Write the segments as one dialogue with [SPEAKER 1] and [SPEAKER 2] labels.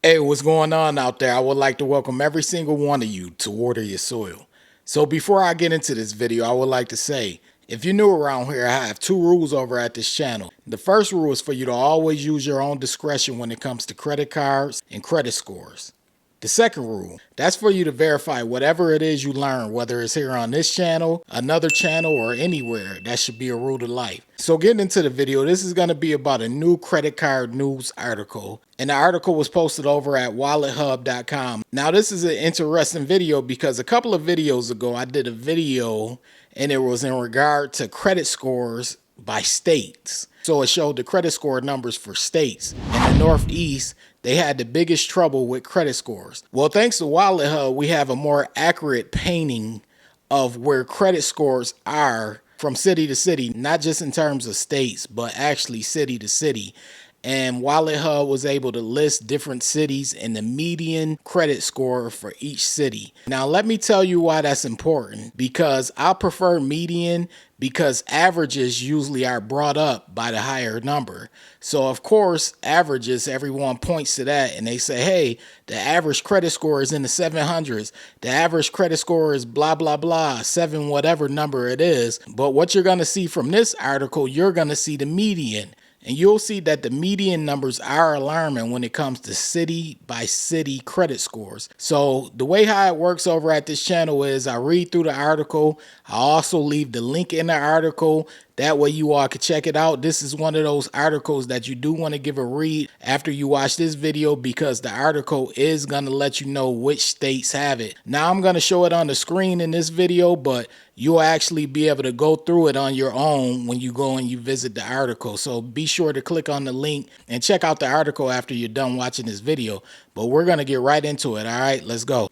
[SPEAKER 1] Hey, what's going on out there? I would like to welcome every single one of you to Water Your Soil. So before I get into this video, I would like to say, if you're new around here, I have two rules over at this channel. The first rule is for you to always use your own discretion when it comes to credit cards and credit scores. The second rule, that's for you to verify whatever it is you learn, whether it's here on this channel, another channel, or anywhere. That should be a rule to life. So getting into the video, this is going to be about a new credit card news article. And the article was posted over at Wallethub.com. Now this is an interesting video because a couple of videos ago, I did a video and it was in regard to credit scores by states. So it showed the credit score numbers for states. In the Northeast, they had the biggest trouble with credit scores. Well, thanks to Wallethub, we have a more accurate painting of where credit scores are from city to city, not just in terms of states, but actually city to city. And Wallethub was able to list different cities and the median credit score for each city. Now, let me tell you why that's important, because I prefer median because averages usually are brought up by the higher number. So of course, averages, everyone points to that and they say, hey, the average credit score is in the 700s. The average credit score is blah, blah, blah, 7, whatever number it is. But what you're going to see from this article, you're going to see the median. And you'll see that the median numbers are alarming when it comes to city by city credit scores. So the way how it works over at this channel is I read through the article. I also leave the link in the article. That way you all can check it out. This is one of those articles that you do want to give a read after you watch this video, because the article is going to let you know which states have it. Now I'm going to show it on the screen in this video, but you'll actually be able to go through it on your own when you go and you visit the article. So be sure to click on the link and check out the article after you're done watching this video. But we're going to get right into it. All right, let's go.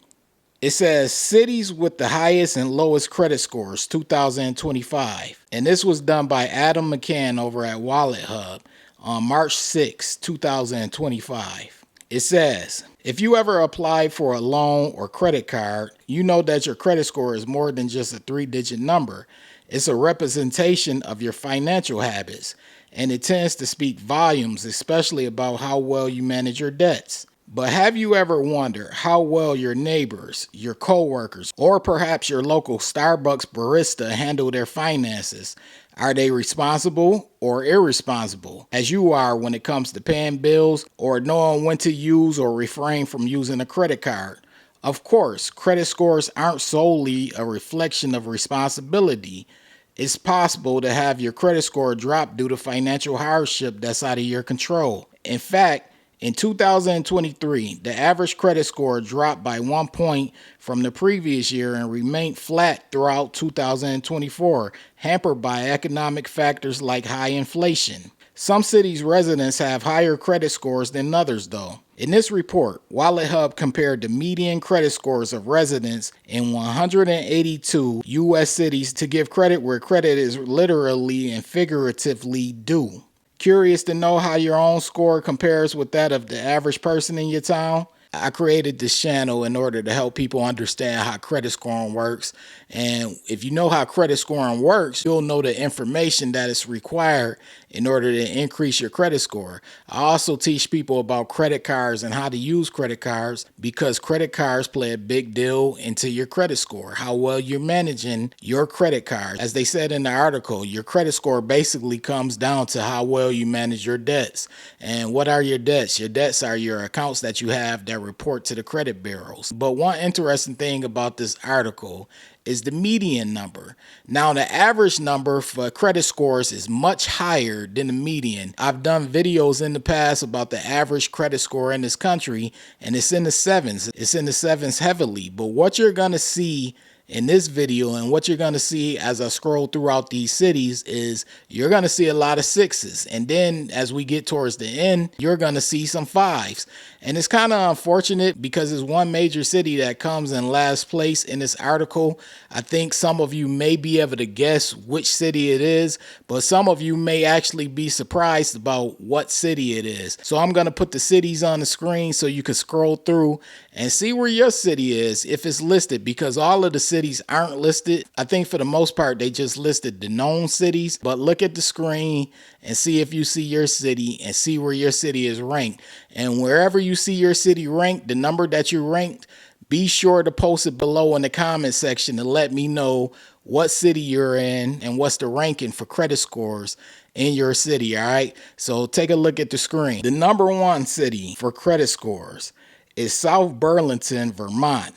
[SPEAKER 1] It says cities with the highest and lowest credit scores 2025. And this was done by Adam McCann over at Wallethub on March 6, 2025. It says, if you ever applied for a loan or credit card, you know that your credit score is more than just a 3-digit number. It's a representation of your financial habits, and it tends to speak volumes, especially about how well you manage your debts. But have you ever wondered how well your neighbors, your coworkers, or perhaps your local Starbucks barista handle their finances? Are they responsible or irresponsible, as you are when it comes to paying bills or knowing when to use or refrain from using a credit card? Of course, credit scores aren't solely a reflection of responsibility. It's possible to have your credit score drop due to financial hardship that's out of your control. In fact, in 2023, the average credit score dropped by 1 point from the previous year and remained flat throughout 2024, hampered by economic factors like high inflation. Some cities' residents have higher credit scores than others, though. In this report, Wallethub compared the median credit scores of residents in 182 U.S. cities to give credit where credit is literally and figuratively due. Curious to know how your own score compares with that of the average person in your town? I created this channel in order to help people understand how credit scoring works. And if you know how credit scoring works, you'll know the information that is required in order to increase your credit score. I also teach people about credit cards and how to use credit cards, because credit cards play a big deal into your credit score, how well you're managing your credit card. As they said in the article, your credit score basically comes down to how well you manage your debts. And what are your debts? Your debts are your accounts that you have that report to the credit bureaus. But one interesting thing about this article is the median number. Now, the average number for credit scores is much higher than the median. I've done videos in the past about the average credit score in this country, and it's in the 7s. It's in the 7s heavily. But what you're going to see in this video, and what you're going to see as I scroll throughout these cities, is you're going to see a lot of 6s. And then as we get towards the end, you're going to see some 5s. And it's kind of unfortunate because it's one major city that comes in last place in this article. I think some of you may be able to guess which city it is, but some of you may actually be surprised about what city it is. So I'm going to put the cities on the screen so you can scroll through and see where your city is if it's listed, because all of the cities cities aren't listed. I think for the most part, they just listed the known cities, but look at the screen and see if you see your city and see where your city is ranked. And wherever you see your city ranked, the number that you ranked, be sure to post it below in the comment section to let me know what city you're in and what's the ranking for credit scores in your city. All right. So take a look at the screen. The number one city for credit scores is South Burlington, Vermont,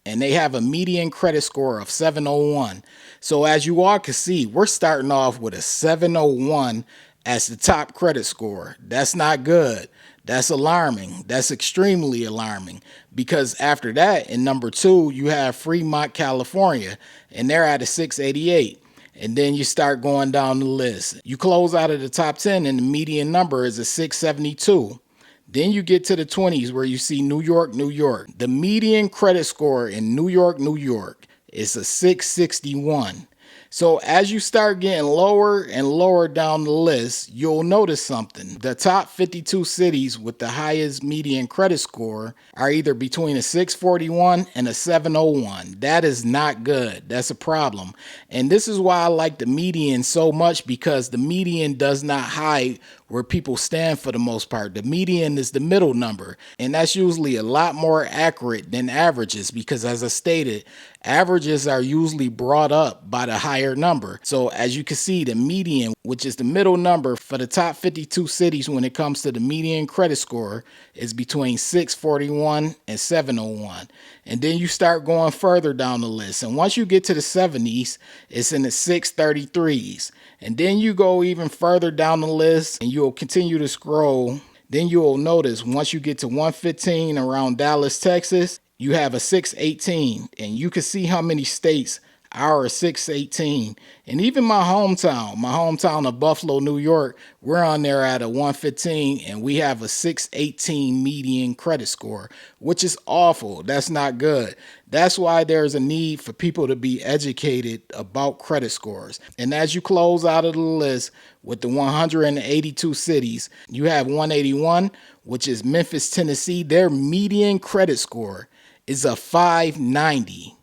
[SPEAKER 1] and they have a median credit score of 701. So as you all can see, we're starting off with a 701 as the top credit score. That's not good. That's alarming. That's extremely alarming, because after that, in number two, you have Fremont, California, and they're at a 688. And then you start going down the list. You close out of the top 10 and the median number is a 672. Then you get to the 20s where you see New York, New York. The median credit score in New York, New York is a 661. So as you start getting lower and lower down the list, you'll notice something. The top 52 cities with the highest median credit score are either between a 641 and a 701. That is not good. That's a problem. And this is why I like the median so much, because the median does not hide where people stand for the most part. The median is the middle number, and that's usually a lot more accurate than averages, because as I stated, averages are usually brought up by the higher number. So as you can see, the median, which is the middle number for the top 52 cities when it comes to the median credit score, is between 641 and 701. And then you start going further down the list, and once you get to the 70s, it's in the 633s. And then you go even further down the list and you'll continue to scroll. Then you'll notice once you get to 115 around Dallas, Texas, you have a 618. And you can see how many states are a 618. And even my hometown of Buffalo, New York, we're on there at a 115 and we have a 618 median credit score, which is awful. That's not good. That's why there's a need for people to be educated about credit scores. And as you close out of the list with the 182 cities, you have 181, which is Memphis, Tennessee. Their median credit score is a 590.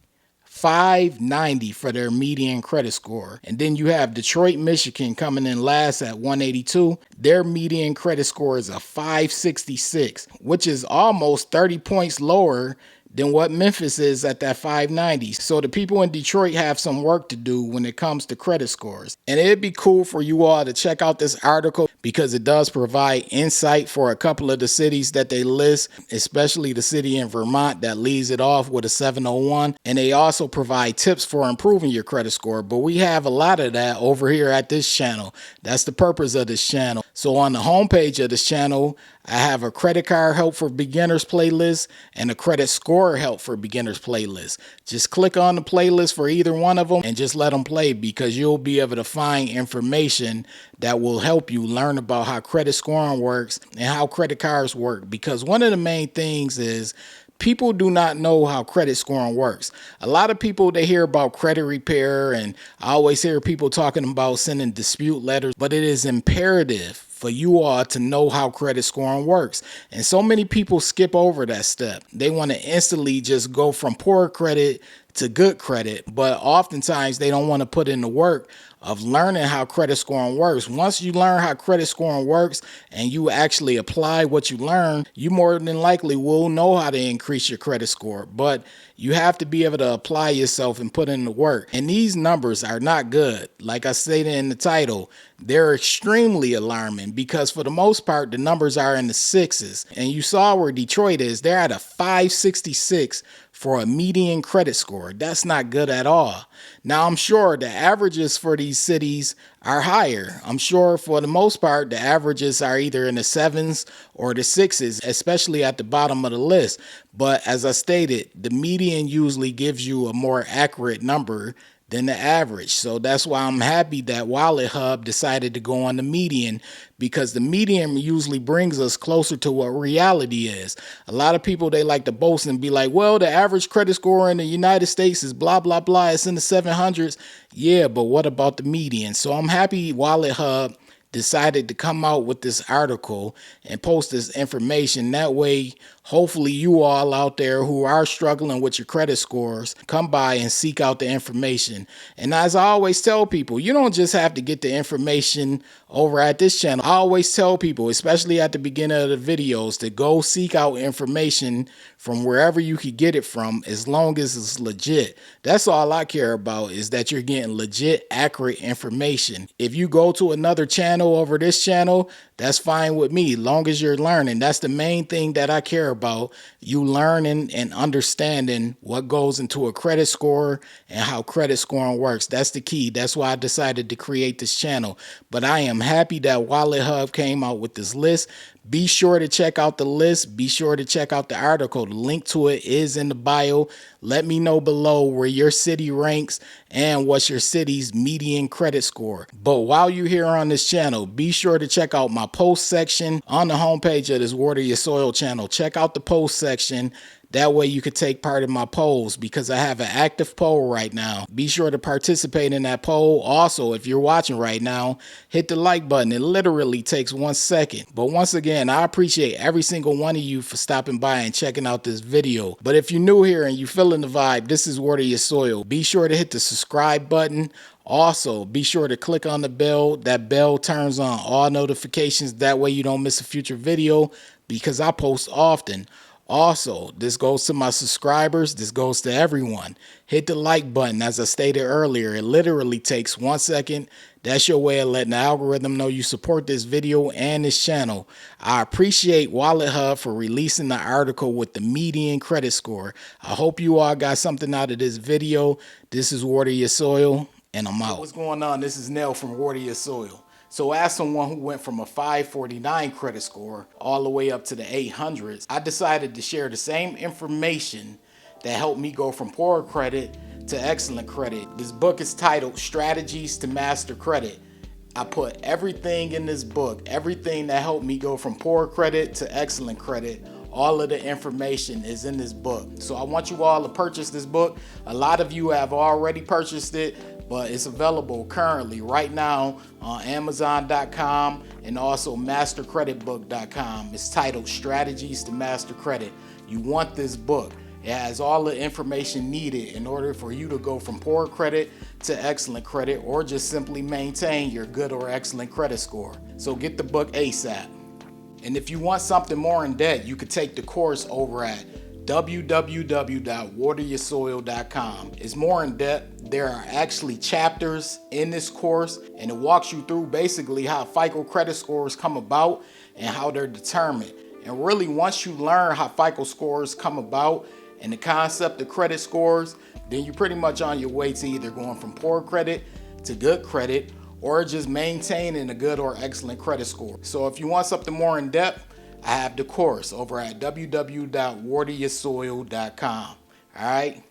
[SPEAKER 1] 590 for their median credit score. And then you have Detroit, Michigan coming in last at 182. Their median credit score is a 566, which is almost 30 points lower than what Memphis is at that 590. So the people in Detroit have some work to do when it comes to credit scores. And it'd be cool for you all to check out this article, because it does provide insight for a couple of the cities that they list, especially the city in Vermont that leads it off with a 701. And they also provide tips for improving your credit score. But we have a lot of that over here at this channel. That's the purpose of this channel. So on the homepage of this channel, I have a credit card help for beginners playlist and a credit score help for beginners playlist. Just click on the playlist for either one of them and just let them play, because you'll be able to find information that will help you learn about how credit scoring works and how credit cards work. Because one of the main things is people do not know how credit scoring works. A lot of people, they hear about credit repair, and I always hear people talking about sending dispute letters, but it is imperative for you all to know how credit scoring works. And so many people skip over that step. They want to instantly just go from poor credit to good credit, but oftentimes they don't want to put in the work of learning how credit scoring works. Once you learn how credit scoring works and you actually apply what you learn, you more than likely will know how to increase your credit score. But you have to be able to apply yourself and put in the work. And these numbers are not good. Like I stated in the title, they're extremely alarming, because for the most part, the numbers are in the sixes. And you saw where Detroit is. They're at a 566 for a median credit score. That's not good at all. Now, I'm sure the averages for these cities are higher. I'm sure for the most part, the averages are either in the sevens or the sixes, especially at the bottom of the list. But as I stated, the median usually gives you a more accurate number than the average. So that's why I'm happy that Wallethub decided to go on the median, because the median usually brings us closer to what reality is. A lot of people, they like to boast and be like, well, the average credit score in the United States is blah, blah, blah. It's in the 700s. Yeah, but what about the median? So I'm happy Wallethub decided to come out with this article and post this information. That way, hopefully you all out there who are struggling with your credit scores come by and seek out the information. And as I always tell people, you don't just have to get the information over at this channel. I always tell people, especially at the beginning of the videos, to go seek out information from wherever you could get it from, as long as it's legit. That's all I care about, is that you're getting legit, accurate information. If you go to another channel over this channel, that's fine with me, long as you're learning. That's the main thing that I care about, you learning and understanding what goes into a credit score and how credit scoring works. That's the key. That's why I decided to create this channel. But I am happy that Wallethub came out with this list. Be sure to check out the list. Be sure to check out the article. The link to it is in the bio. Let me know below where your city ranks and what's your city's median credit score. But while you're here on this channel, be sure to check out my post section on the homepage of this Water Your Soil channel. Check out the post section. That way you could take part in my polls, because I have an active poll right now. Be sure to participate in that poll. Also, if you're watching right now, hit the like button. It literally takes 1 second. But once again, I appreciate every single one of you for stopping by and checking out this video. But if you're new here and you feeling the vibe, this is Water Your Soil. Be sure to hit the subscribe button. Also, be sure to click on the bell. That bell turns on all notifications. That way you don't miss a future video, because I post often. Also, this goes to my subscribers. This goes to everyone. Hit the like button. As I stated earlier, it literally takes 1 second. That's your way of letting the algorithm know you support this video and this channel. I appreciate Wallethub for releasing the article with the median credit score. I hope you all got something out of this video. This is Water Your Soil, and I'm out. What's going on? This is Nell from Water Your Soil. So as someone who went from a 549 credit score all the way up to the 800s, I decided to share the same information that helped me go from poor credit to excellent credit. This book is titled Strategies to Master Credit. I put everything in this book, everything that helped me go from poor credit to excellent credit. All of the information is in this book. So I want you all to purchase this book. A lot of you have already purchased it, but it's available currently right now on Amazon.com and also MasterCreditBook.com. It's titled Strategies to Master Credit. You want this book. It has all the information needed in order for you to go from poor credit to excellent credit, or just simply maintain your good or excellent credit score. So get the book ASAP. And if you want something more in depth, you could take the course over at www.wateryoursoil.com. It's more in depth. There are actually chapters in this course, and it walks you through basically how FICO credit scores come about and how they're determined. And really, once you learn how FICO scores come about and the concept of credit scores, then you're pretty much on your way to either going from poor credit to good credit, or just maintaining a good or excellent credit score. So if you want something more in depth, I have the course over at www.wateryoursoil.com. All right.